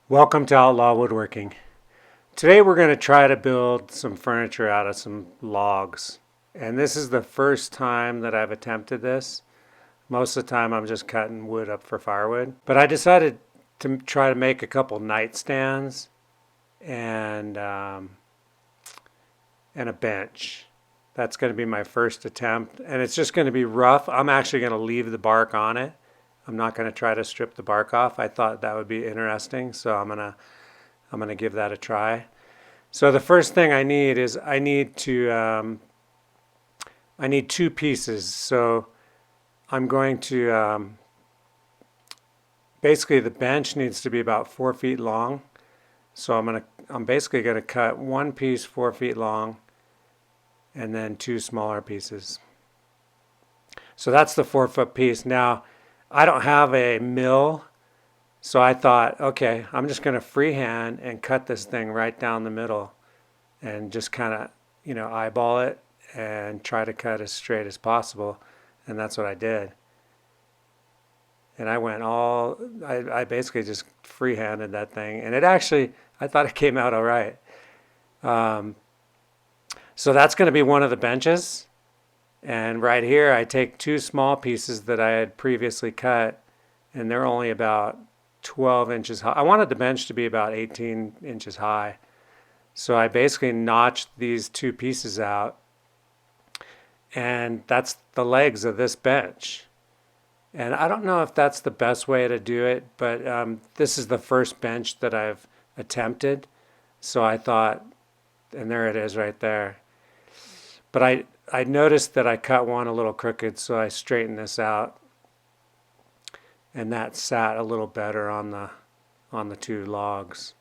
Welcome to Outlaw Woodworking. Today we're going to try to build some furniture out of some logs. And this is the first time that I've attempted this. Most of the time I'm just cutting wood up for firewood. But I decided to try to make a couple nightstands and a bench. That's going to be my first attempt. And it's just going to be rough. I'm actually going to leave the bark on it. I'm not going to try to strip the bark off. I thought that would be interesting, so I'm gonna give that a try. So the first thing I need is I need two pieces. So I'm going to basically the bench needs to be about 4 feet long. So I'm basically gonna cut one piece 4 feet long, and then two smaller pieces. So that's the 4-foot piece. Now, I don't have a mill, so I thought, okay, I'm just going to freehand and cut this thing right down the middle and just kind of, eyeball it and try to cut as straight as possible. And that's what I did. And I basically just freehanded that thing. And I thought it came out all right. So that's going to be one of the benches. And right here, I take two small pieces that I had previously cut, and they're only about 12 inches high. I wanted the bench to be about 18 inches high. So I basically notched these two pieces out, and that's the legs of this bench. And I don't know if that's the best way to do it, but this is the first bench that I've attempted. So I thought, and there it is right there. But I noticed that I cut one a little crooked, so I straightened this out, and that sat a little better on the two logs.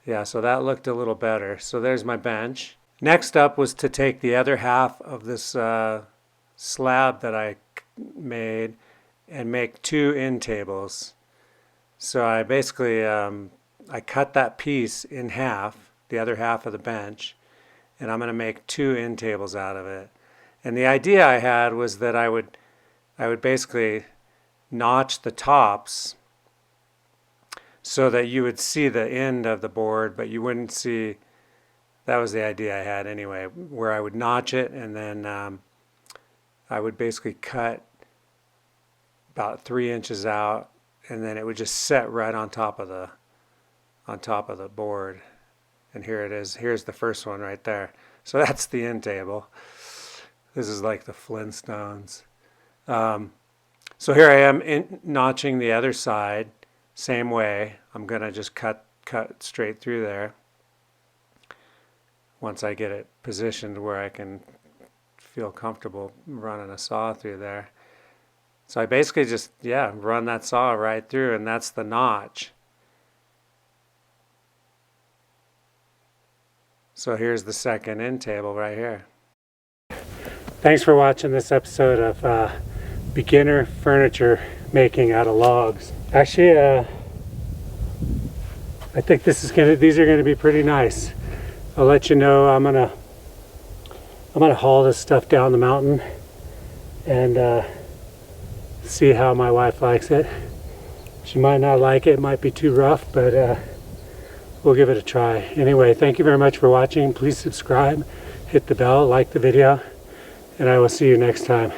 Yeah, so that looked a little better. So there's my bench. Next up was to take the other half of this slab that I made and make two end tables. So I basically I cut that piece in half, the other half of the bench, and I'm going to make two end tables out of it. And the idea I had was that I would basically notch the tops so that you would see the end of the board, but you wouldn't see. That was the idea I had anyway, where I would notch it, and then I would basically cut about 3 inches out, and then it would just set right on top of the board. And here it is. Here's the first one right there. So that's the end table. This is like the Flintstones. So here I am notching the other side, same way. I'm gonna just cut straight through there once I get it positioned where I can feel comfortable running a saw through there. So I basically just, run that saw right through, and that's the notch. So here's the second end table right here. Thanks for watching this episode of beginner furniture making out of logs. Actually, I think these are gonna be pretty nice. I'll let you know. I'm gonna haul this stuff down the mountain and see how my wife likes it. She might not like it. It might be too rough, but we'll give it a try. Anyway, thank you very much for watching. Please subscribe, hit the bell, like the video, and I will see you next time.